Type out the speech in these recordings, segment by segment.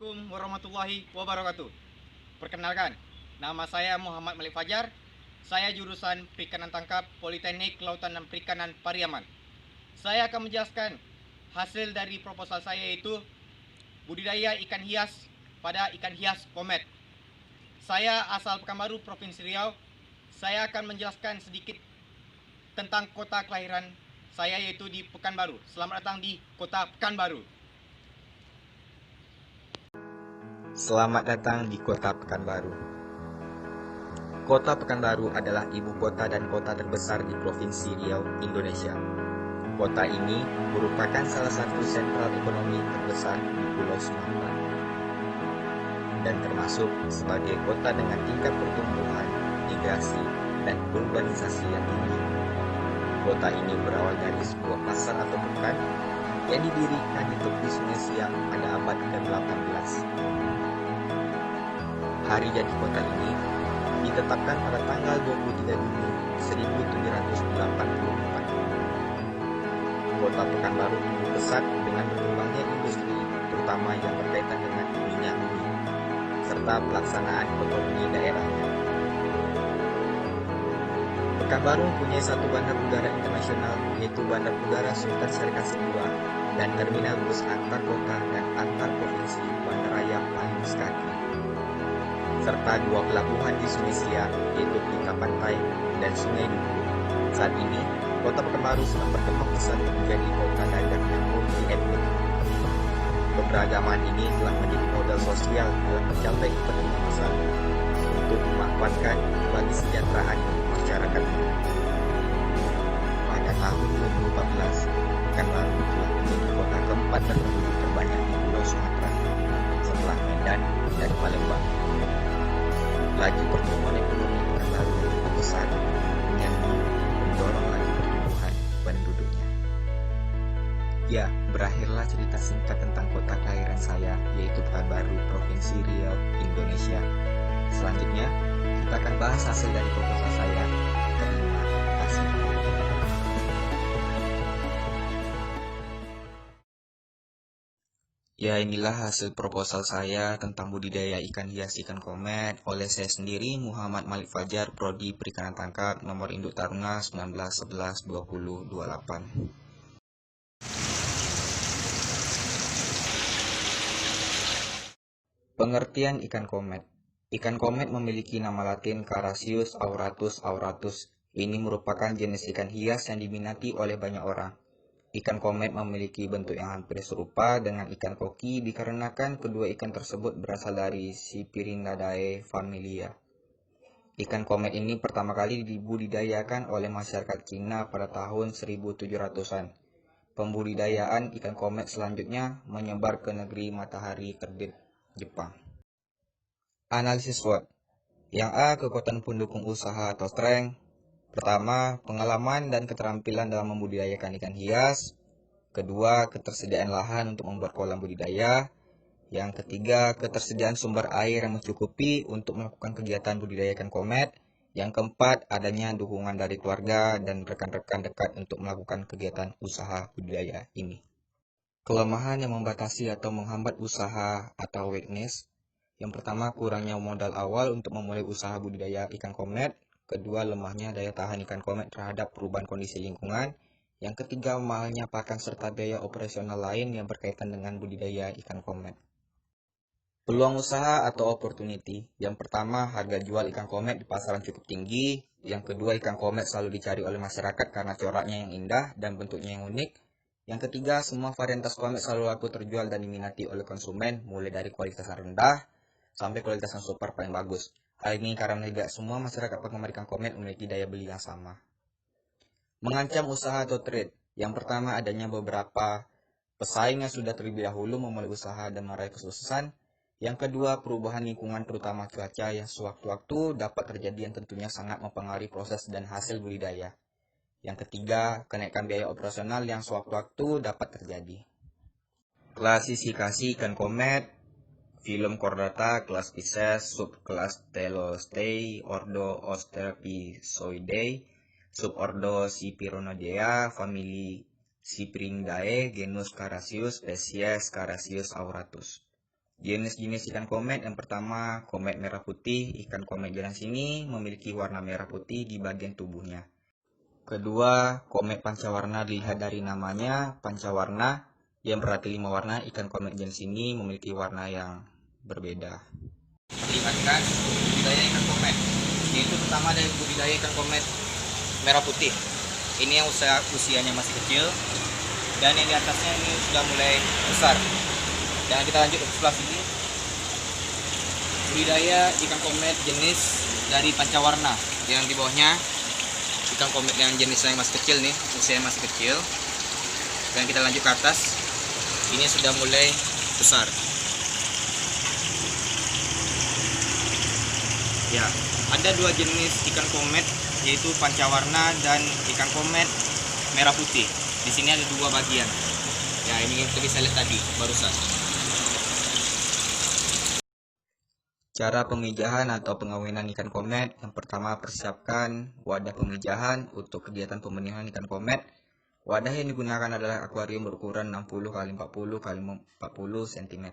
Assalamualaikum warahmatullahi wabarakatuh. Perkenalkan, nama saya Muhammad Malik Fajar. Saya jurusan Perikanan Tangkap Politeknik Kelautan dan Perikanan Pariaman. Saya akan menjelaskan hasil dari proposal saya, yaitu budidaya ikan hias pada ikan hias komet. Saya asal Pekanbaru, Provinsi Riau. Saya akan menjelaskan sedikit tentang kota kelahiran saya, yaitu di Pekanbaru. Selamat datang di kota Pekanbaru. Selamat datang di Kota Pekanbaru. Kota Pekanbaru adalah ibu kota dan kota terbesar di Provinsi Riau, Indonesia. Kota ini merupakan salah satu sentral ekonomi terbesar di Pulau Sumatera dan termasuk sebagai kota dengan tingkat pertumbuhan, migrasi, dan urbanisasi yang tinggi. Kota ini berawal dari sebuah pasar atau pekan yang didirikan di tepi Sungai Siak pada abad ke-18. Hari jadi kota ini ditetapkan pada tanggal 23 Juni 1784. Kota Pekanbaru tumbuh pesat dengan berkembangnya industri, terutama yang berkaitan dengan minyak bumi, serta pelaksanaan otonomi daerahnya. Pekanbaru mempunyai satu bandar udara internasional, yaitu Bandar Udara Sultan Syarikat II, dan terminal bus antar kota dan antar provinsi Bandaraya Paling Sekati, serta dua pelabuhan di Sungai Siak, yaitu Pika Pantai dan Sungai Duku. Saat ini, kota Pekanbaru sedang berkembang pesat menjadi kota dagang yang multi-etnik. Keberagaman ini telah menjadi modal sosial dalam mencapai kepentingan besar untuk memanfaatkan bagi kesejahteraan masyarakat. Pada tahun 2014, Pekanbaru telah menjadi kota keempat terpenduduk terbanyak di Pulau Sumatera setelah Medan dan Palembang. Laju pertumbuhan ekonomi Pekanbaru yang besar yang mendorong laju pertumbuhan penduduknya. Ya, berakhirlah cerita singkat tentang kota kelahiran saya, yaitu Pekanbaru, Provinsi Riau, Indonesia. Selanjutnya, kita akan bahas hasil dari proposal saya. Terima kasih. Ya, inilah hasil proposal saya tentang budidaya ikan hias ikan komet oleh saya sendiri, Muhammad Malik Fajar, Prodi Perikanan Tangkap, nomor induk Taruna 19112028. Pengertian ikan komet. Ikan komet memiliki nama latin Carassius auratus auratus. Ini merupakan jenis ikan hias yang diminati oleh banyak orang. Ikan komet memiliki bentuk yang hampir serupa dengan ikan koki dikarenakan kedua ikan tersebut berasal dari Cyprinadae familia. Ikan komet ini pertama kali dibudidayakan oleh masyarakat Cina pada tahun 1700-an. Pembudidayaan ikan komet selanjutnya menyebar ke negeri matahari terbit Jepang. Analisis SWOT. Yang A, kekuatan pendukung usaha atau strength. Pertama, pengalaman dan keterampilan dalam membudidayakan ikan hias. Kedua, ketersediaan lahan untuk membuat kolam budidaya. Yang ketiga, ketersediaan sumber air yang mencukupi untuk melakukan kegiatan budidaya ikan komet. Yang keempat, adanya dukungan dari keluarga dan rekan-rekan dekat untuk melakukan kegiatan usaha budidaya ini. Kelemahan yang membatasi atau menghambat usaha atau weakness. Yang pertama, kurangnya modal awal untuk memulai usaha budidaya ikan komet. Kedua, lemahnya daya tahan ikan komet terhadap perubahan kondisi lingkungan. Yang ketiga, mahalnya pakan serta biaya operasional lain yang berkaitan dengan budidaya ikan komet. Peluang usaha atau opportunity. Yang pertama, harga jual ikan komet di pasaran cukup tinggi. Yang kedua, ikan komet selalu dicari oleh masyarakat karena coraknya yang indah dan bentuknya yang unik. Yang ketiga, semua varietas komet selalu laku terjual dan diminati oleh konsumen, mulai dari kualitas yang rendah sampai kualitas yang super paling bagus. Hal ini karena tidak semua masyarakat penggemar ikan komet memiliki daya beli yang sama. Mengancam usaha atau trade. Yang pertama, adanya beberapa pesaing yang sudah terlebih dahulu memulai usaha dan meraih kesuksesan. Yang kedua, perubahan lingkungan terutama cuaca yang sewaktu-waktu dapat terjadi yang tentunya sangat mempengaruhi proses dan hasil budidaya. Yang ketiga, kenaikan biaya operasional yang sewaktu-waktu dapat terjadi. Klasifikasi ikan komet. Filum chordata, kelas Pisces, subkelas Telostei, ordo Ostrapisoidae, subordo Cyprinodea, famili Cyprindae, genus Carassius, spesies Carassius auratus. Jenis-jenis ikan komet yang pertama, komet merah putih. Ikan komet jenis ini memiliki warna merah putih di bagian tubuhnya. Kedua, komet pancawarna. Dilihat dari namanya, pancawarna yang berarti 5 warna. Ikan komet jenis ini memiliki warna yang berbeda. Lihatkan budidaya ikan komet, yaitu pertama dari budidaya ikan komet merah putih. Ini yang usianya masih kecil, dan yang di atasnya ini sudah mulai besar. Dan kita lanjut ke sebelah sini. Budidaya ikan komet jenis dari pancawarna. Yang di bawahnya ikan komet yang jenisnya yang masih kecil nih, usianya masih kecil. Dan kita lanjut ke atas. Ini sudah mulai besar. Ya, ada dua jenis ikan komet, yaitu pancawarna dan ikan komet merah putih. Di sini ada dua bagian. Ya, ini kita bisa lihat tadi barusan. Cara pemijahan atau pengawenan ikan komet. Yang pertama, persiapkan wadah pemijahan untuk kegiatan pembenihan ikan komet. Wadah yang digunakan adalah akuarium berukuran 60 x 40 x 40 cm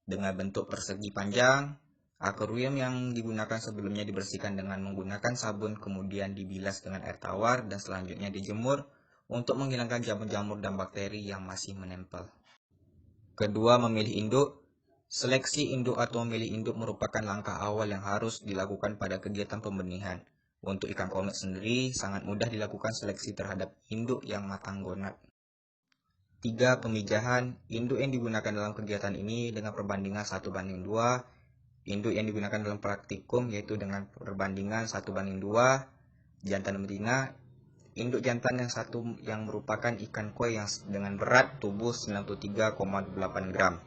dengan bentuk persegi panjang. Akuarium yang digunakan sebelumnya dibersihkan dengan menggunakan sabun, kemudian dibilas dengan air tawar, dan selanjutnya dijemur untuk menghilangkan jamur-jamur dan bakteri yang masih menempel. Kedua, memilih induk. Seleksi induk atau memilih induk merupakan langkah awal yang harus dilakukan pada kegiatan pembenihan. Untuk ikan komet sendiri, sangat mudah dilakukan seleksi terhadap induk yang matang gonat. 3. Pemijahan. Induk yang digunakan dalam kegiatan ini dengan perbandingan 1:2. Induk yang digunakan dalam praktikum yaitu dengan perbandingan 1:2. Jantan betina. Induk jantan yang satu yang merupakan ikan koi yang dengan berat tubuh 93,8 gram.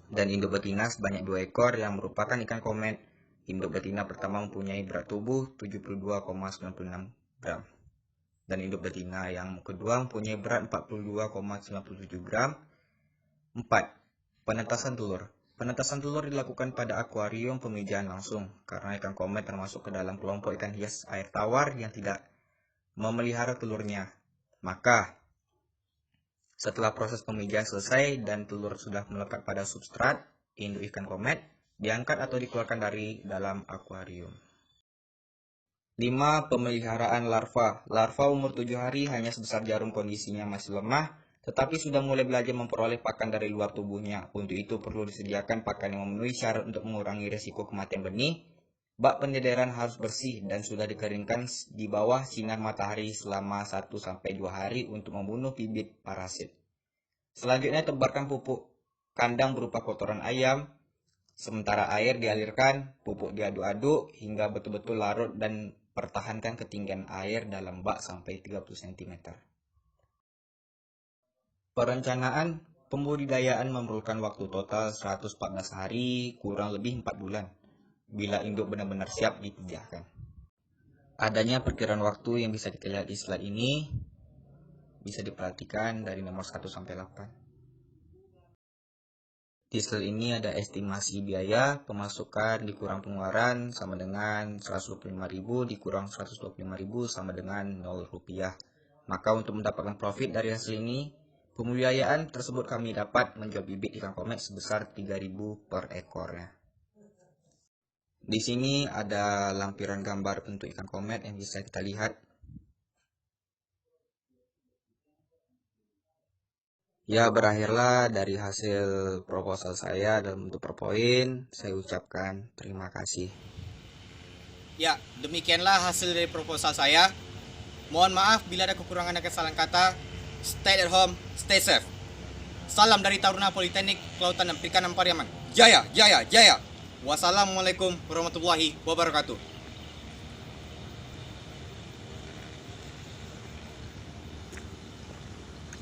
Dan induk betina sebanyak 2 ekor yang merupakan ikan komet. Induk betina pertama mempunyai berat tubuh 72,96 gram. Dan induk betina yang kedua mempunyai berat 42,97 gram. 4. Penetasan telur. Penetasan telur dilakukan pada akuarium pemijahan langsung, karena ikan komet termasuk ke dalam kelompok ikan hias air tawar yang tidak memelihara telurnya. Maka, setelah proses pemijahan selesai dan telur sudah melekat pada substrat induk ikan komet, diangkat atau dikeluarkan dari dalam akuarium. 5. Pemeliharaan larva. Larva umur 7 hari hanya sebesar jarum, kondisinya masih lemah, tetapi sudah mulai belajar memperoleh pakan dari luar tubuhnya. Untuk itu perlu disediakan pakan yang memenuhi syarat untuk mengurangi risiko kematian benih. Bak penyederan harus bersih dan sudah dikeringkan di bawah sinar matahari selama 1-2 hari untuk membunuh bibit parasit. Selanjutnya, tebarkan pupuk kandang berupa kotoran ayam. Sementara air dialirkan, pupuk diaduk-aduk hingga betul-betul larut dan pertahankan ketinggian air dalam bak sampai 30 cm. Perencanaan pembudidayaan memerlukan waktu total 114 hari, kurang lebih 4 bulan. Bila induk benar-benar siap dipindahkan. Adanya perkiraan waktu yang bisa kita lihat di slide ini bisa diperhatikan dari nomor 1 sampai 8. Di slide ini ada estimasi biaya pemasukan dikurang pengeluaran sama dengan 125.000 dikurang 125.000 sama dengan 0 rupiah. Maka untuk mendapatkan profit dari hasil ini, pembudidayaan tersebut kami dapat menjual bibit ikan komet sebesar 3.000 per ekornya. Di sini ada lampiran gambar bentuk ikan komet yang bisa kita lihat. Ya, berakhirlah dari hasil proposal saya dalam bentuk PowerPoint. Saya ucapkan terima kasih. Ya, demikianlah hasil dari proposal saya. Mohon maaf bila ada kekurangan dan kesalahan kata. Stay at home, stay safe. Salam dari Taruna Politeknik Kelautan dan Perikanan Pariaman. Jaya, jaya, jaya. Wassalamualaikum warahmatullahi wabarakatuh.